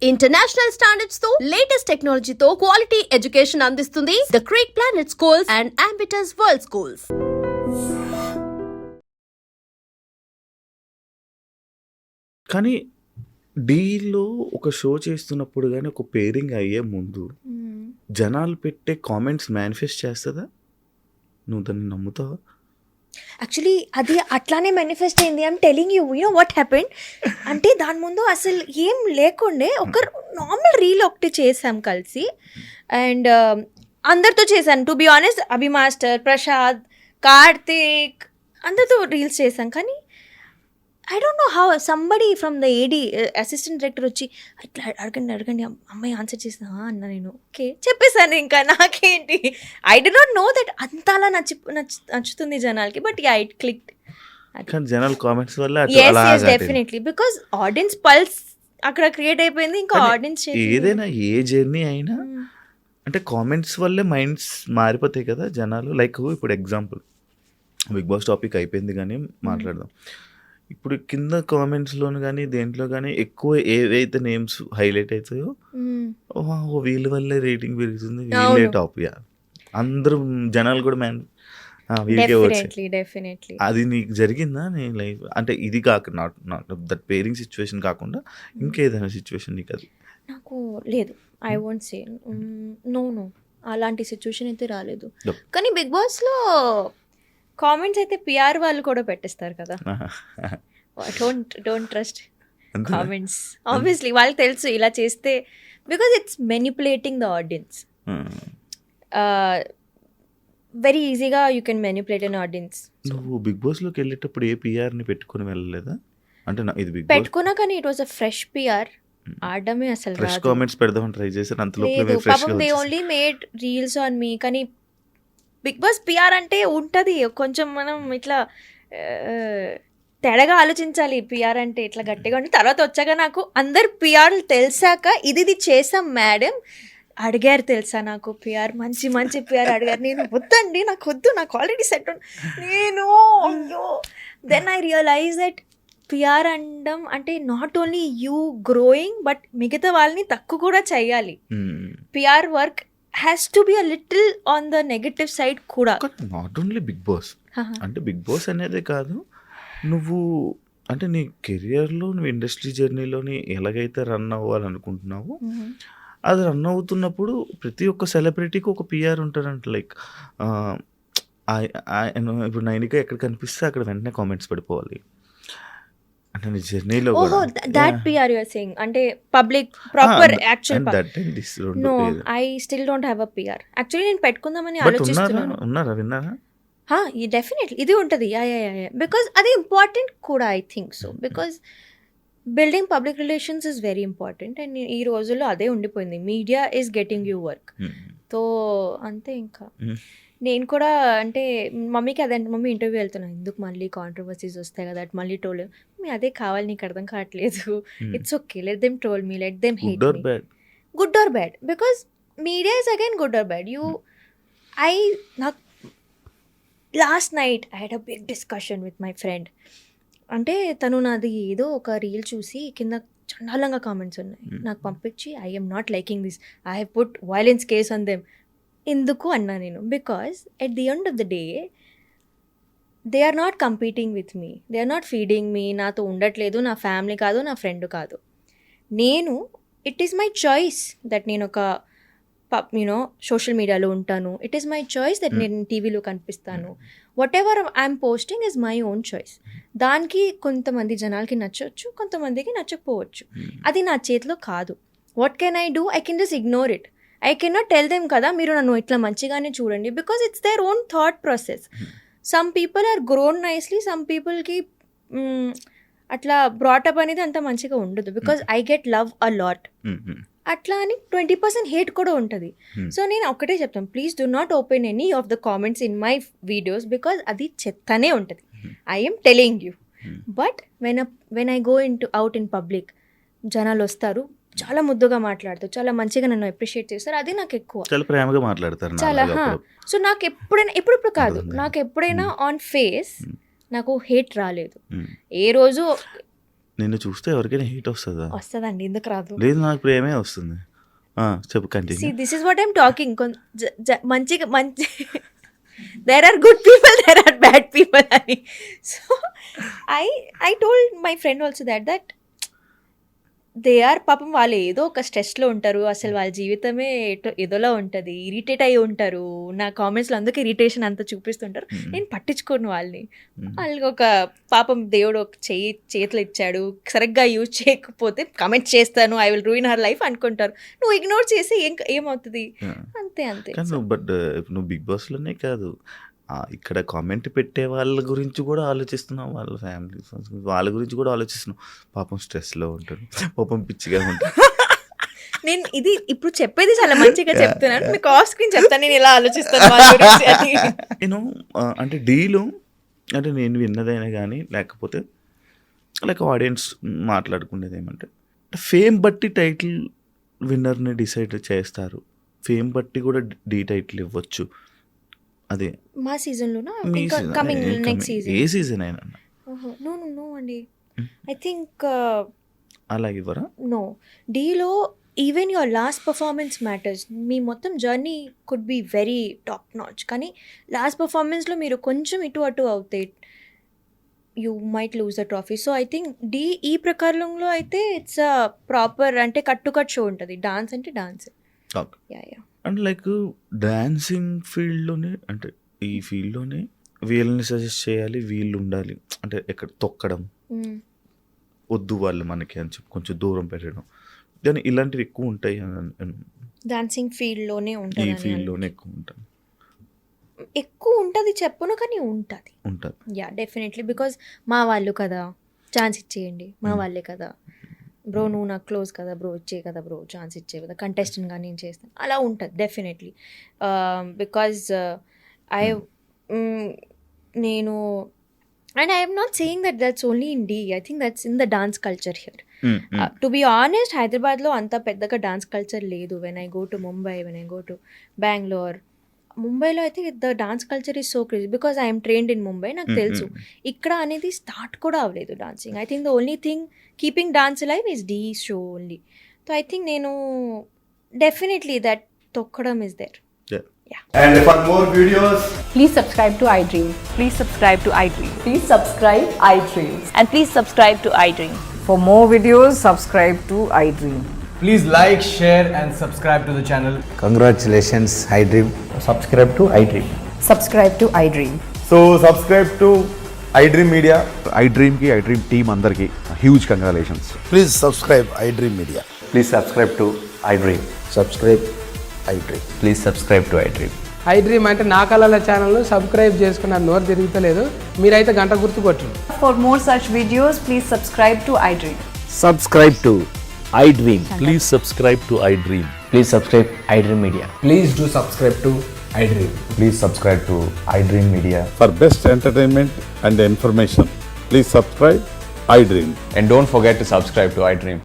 International standards తో latest టెక్నాలజీతో quality education అందిస్తుంది the creek planet schools and Ambitus world schools. కానీ డీల్లో ఒక షో చేస్తున్నప్పుడు కానీ ఒక పేరింగ్ అయ్యే ముందు జనాలు పెట్టే కామెంట్స్ మేనిఫెస్ట్ చేస్తుందా? నువ్వు దాన్ని నమ్ముతావా? యాక్చువల్లీ అది అట్లానే మేనిఫెస్ట్ అయింది. I'm telling you know what happened అంటే దాని ముందు అసలు ఏం లేకుండే ఒక నార్మల్ రీల్ ఒకటి చేసాం కలిసి అండ్ అందరితో చేశాను. To be honest Abhi master, Prasad, Karthik అందరితో రీల్స్ చేశాం. కానీ I don't know how somebody from the AD assistant director వచ్చి ఇట్లా అడగండి అమ్మాయి ఆన్సర్ చేసిన అన్న. నేను ఓకే చెప్పేశాను, ఇంకా నాకేంటి. I did not know that అంత అలా నచ్చుతుంది జనాలకి. But yeah it clicked. జనాల కామెంట్స్ వల్ల డెఫినెట్లీ బికాస్ ఆడియన్స్ పల్స్ అక్కడ క్రియేట్ అయిపోయింది. ఇంకా ఆడియన్స్ ఏదైనా ఏ జర్నీ అయినా అంటే కామెంట్స్ వల్లే మైండ్స్ మారిపోతాయి కదా జనాలు. లైక్ ఇప్పుడు ఎగ్జాంపుల్ బిగ్ బాస్ టాపిక్ అయిపోయింది కానీ మాట్లాడదాం. ఇప్పుడు కింద కామెంట్స్లోను కానీ దేంట్లో కానీ ఎక్కువ ఏవైతే నేమ్స్ హైలైట్ అవుతాయో వీళ్ళ వల్లే రేటింగ్ పెరుగుతుంది, వీళ్ళే టాప్. అందరూ జనాలు కూడా వీళ్ళకే వచ్చాయి. అది నీకు జరిగిందా నీ లైఫ్? అంటే ఇది కాక నాట్ దట్ పేరింగ్ సిచ్యువేషన్ కాకుండా ఇంకేదైనా సిచ్యువేషన్ నీకు? అది నాకు లేదు. ఐ వోంట్ సే నో అలాంటి సిచ్యువేషన్ అయితే రాలేదు. కానీ బిగ్ బాస్లో కామెంట్స్ అయితే పిఆర్ వాళ్ళు కూడా పెట్టేస్తారు కదా. Don't trust comments. ఆబ్వియస్లీ వాళ్ళకి తెలుసు ఇలా చేస్తే, because it's manipulating the audience. Very ఈజీగా you can manipulate an audience. నువ్వు బిగ్ బాస్లోకి వెళ్ళేటప్పుడు ఏ పిఆర్ని పెట్టుకుని వెళ్ళలేదా? అంటే ఇది బిగ్ పెట్టుకున్నా కానీ it was a fresh PR. ఆడమే అసలు ఫ్రెష్ కామెంట్స్ పెడదామని ట్రై చేశారు. అంతలో పాపం they only made reels on me. కానీ బిగ్ బాస్ పిఆర్ అంటే ఉంటుంది కొంచెం, మనం ఇట్లా తేడాగా ఆలోచించాలి. పిఆర్ అంటే ఇట్లా గట్టిగా ఉండి తర్వాత వచ్చాక నాకు అందరు పిఆర్లు తెలిసాక ఇది చేసాం మేడం అడిగారు తెలుసా. నాకు పిఆర్ మంచి పిఆర్ అడిగారు. నేను వద్దండి, నాకు వద్దు, నాకు ఆల్రెడీ సెట్ నేను అయ్యో. Then I realise that PR అనడం అంటే not only you growing but మిగతా వాళ్ళని తక్కువ కూడా చేయాలి. PR work has to be a little on the negative side కూడా. నాట్ ఓన్లీ బిగ్ బాస్ అంటే బిగ్ బాస్ అనేది కాదు, నువ్వు అంటే నీ కెరియర్లో నువ్వు ఇండస్ట్రీ జర్నీలోని ఎలాగైతే రన్ అవ్వాలనుకుంటున్నావో అది రన్ అవుతున్నప్పుడు ప్రతి ఒక్క సెలబ్రిటీకి ఒక పిఆర్ ఉంటారంట. లైక్ ఇప్పుడు నైనిక ఎక్కడ కనిపిస్తే అక్కడ వెంటనే కామెంట్స్ పడిపోవాలి అంటే నీ జర్నీలో. ఓహో that PR you are saying అంటే public proper actual. No I still don't have a PR. Actually నేను పెట్టుకుందామని ఆలోచిస్తున్నాను. ఉన్నారా? విన్నారా? డెఫినెట్లీ ఇది ఉంటుంది. బికాజ్ అది ఇంపార్టెంట్ కూడా I think so. Because building public relations is very important and ఈ రోజుల్లో అదే ఉండిపోయింది. Media is getting you work. So అంతే. ఇంకా నేను కూడా అంటే మమ్మీకి అదంటే మమ్మీ ఇంటర్వ్యూ వెళ్తున్నాను, ఎందుకు మళ్ళీ కాంట్రవర్సీస్ వస్తాయి కదా అటు మళ్ళీ ట్రోల్. మీ అదే కావాలి, నీకు అర్థం కావట్లేదు. It's okay, let them troll me, let them hate me. Good or bad because media is again good or bad. నాకు last night I had a big discussion with my friend. అంటే తను నాది ఏదో ఒక రీల్ చూసి కింద చండాలంగా comments ఉన్నాయి నాకు పంపించి, I am not liking this, I have put violence case on them. ఎందుకు అన్నా నేను, because at the end of the day they are not competing with me, they are not feeding me. నాతో ఉండట్లేదు, నా family కాదు, నా friend కాదు. నేను it is my choice that నేను ఒక సోషల్ మీడియాలో ఉంటాను. It is my choice that నేను టీవీలో కనిపిస్తాను. Whatever I'm posting is my own choice. దానికి కొంతమంది జనాలకి నచ్చవచ్చు, కొంతమందికి నచ్చకపోవచ్చు. అది నా చేతిలో కాదు. What can I do? I can just ignore it. I cannot tell them కదా మీరు నన్ను ఇట్లా మంచిగానే చూడండి, because it's their own thought process. Some people are grown nicely, some పీపుల్కి అట్లా బ్రాటప్ అనేది అంత మంచిగా ఉండదు. Because I get love a lot. అట్లా అని 20% హేట్ కూడా ఉంటుంది. సో నేను ఒక్కటే చెప్తాను, please do not open any of the comments in my videos because అది చెత్తనే ఉంటుంది. I'm telling you. But when I go out in public, జనాలు వస్తారు, చాలా ముద్దుగా మాట్లాడతారు, చాలా మంచిగా నన్ను అప్రిషియేట్ చేస్తారు. అది నాకు ఎక్కువ, చాలా ప్రేమగా మాట్లాడతారు చాలా. సో నాకు ఎప్పుడైనా ఇప్పుడు కాదు, నాకు ఎప్పుడైనా ఆన్ ఫేస్ నాకు హేట్ రాలేదు. ఏ రోజు నిన్ను చూస్తే ఎవరికైనా హేట్ వస్తుందా? వస్తుందండి, ఎందుకు రాదు? లేదు, నాకు ప్రేమే వస్తుంది. చెప్పు, See, continue. this is what I'm talking. మంచిగా there are good people, there are bad people. So I told my friend also that they are పాపం వాళ్ళు ఏదో ఒక స్ట్రెస్లో ఉంటారు, అసలు వాళ్ళ జీవితమే ఏదోలా ఉంటుంది, ఇరిటేట్ అయి ఉంటారు. నా కామెంట్స్లో అందుకే ఇరిటేషన్ అంతా చూపిస్తుంటారు. నేను పట్టించుకోను వాళ్ళని. వాళ్ళకి ఒక పాపం దేవుడు ఒక చేతులు ఇచ్చాడు, సరిగ్గా యూజ్ చేయకపోతే కమెంట్ చేస్తాను, I will ruin her life అనుకుంటారు. నువ్వు ఇగ్నోర్ చేసి ఏమవుతుంది? అంతే. బట్ నువ్వు బిగ్ బాస్లోనే కాదు, ఇక్కడ కామెంట్ పెట్టే వాళ్ళ గురించి కూడా ఆలోచిస్తున్నావు, వాళ్ళ ఫ్యామిలీ వాళ్ళ గురించి కూడా ఆలోచిస్తున్నావు. పాపం స్ట్రెస్లో ఉంటారు, పాపం పిచ్చిగా ఉంటారు. నేను ఇది ఇప్పుడు చెప్పేది చాలా మంచిగా చెప్తున్నాను, మీకు ఆఫ్ స్క్రీన్ చెప్తాను నేను ఎలా ఆలోచిస్తాను వాళ్ళ గురించి అని. నేను అంటే డీలు అంటే నేను విన్నదైనా కానీ లేకపోతే లైక్ ఆడియన్స్ మాట్లాడుకునేది ఏమంటే ఫేమ్ బట్టి టైటిల్ విన్నర్ని డిసైడ్ చేస్తారు, ఫేమ్ బట్టి కూడా డీ టైటిల్ ఇవ్వచ్చు. అదే మా సీజన్లోనా కమింగ్ నెక్స్ట్ సీజన్? ఏ సీజన్ అయినా నో అండి, ఐ థింక్ అలాగే ఇవ్వరా? నో, డీలో even your last performance matters. మీ మొత్తం journey could be very top notch, కానీ లాస్ట్ పర్ఫార్మెన్స్లో మీరు కొంచెం ఇటు అటు అవుతే you might lose the trophy. So I think డీ ఈ ప్రకారంలో అయితే ఇట్స్ అ ప్రాపర్ అంటే కట్ షో ఉంటుంది. డాన్స్ అంటే dance. Yeah and like dancing ఫీల్డ్లోనే అంటే ఈ ఫీల్డ్లోనే వీళ్ళని సజెస్ట్ చేయాలి, వీళ్ళు ఉండాలి అంటే ఎక్కడ తొక్కడం వద్దు వాళ్ళు మనకి అని చెప్పి కొంచెం దూరం పెట్టడం, కానీ ఇలాంటివి ఎక్కువ ఉంటాయి. డాన్సింగ్ ఫీల్డ్లోనే ఈ ఉంటుంది, ఫీల్డ్లోనే ఎక్కువ ఉంటుంది చెప్పను, కానీ ఉంటుంది. యా డెఫినెట్లీ, బికాజ్ మా వాళ్ళు కదా, ఛాన్స్ ఇచ్చేయండి, మా వాళ్ళే కదా బ్రో, నువ్వు నాకు క్లోజ్ కదా బ్రో, ఇచ్చే కదా బ్రో, ఛాన్స్ ఇచ్చే కదా, కంటెస్టెంట్గా నేను చేస్తాను, అలా ఉంటుంది డెఫినెట్లీ. బికాజ్ నేను and I'm not saying that's only in the, I think that's in the dance culture here. To be honest, హైదరాబాద్లో అంత పెద్దగా డాన్స్ కల్చర్ లేదు. When I go to Mumbai, when I go to Bengaluru, ముంబైలో అయితే the dance culture is so crazy because I'm trained in Mumbai, నాకు తెలుసు. ఇక్కడ అనేది స్టార్ట్ కూడా అవ్వలేదు dancing. I think the only thing keeping dance live is the show only. So I think నేను definitely that తొక్కడం is there. And for more videos, Please subscribe to iDream. Please subscribe to iDream. Please subscribe iDream. And please subscribe to iDream. For more videos, subscribe to iDream. please like, share and subscribe to the channel. Congratulations, iDream. Subscribe to iDream. Subscribe to iDream. So subscribe to iDream Media. iDream team andarki huge congratulations. Please subscribe iDream Media. Please subscribe to iDream. Subscribe iDream. Please subscribe to iDream. iDream అంటే నా కళల ఛానల్ను subscribe చేసుకున్న నోరు తిరుగుతలేదు, మీరైతే గంట గుర్తు కొట్టండి. For more such videos, please subscribe to iDream. Subscribe to iDream. Please subscribe to iDream. Please subscribe iDream Media. Please do subscribe to iDream. Please subscribe to iDream Media. For best entertainment and information, please subscribe iDream. And don't forget to subscribe to iDream.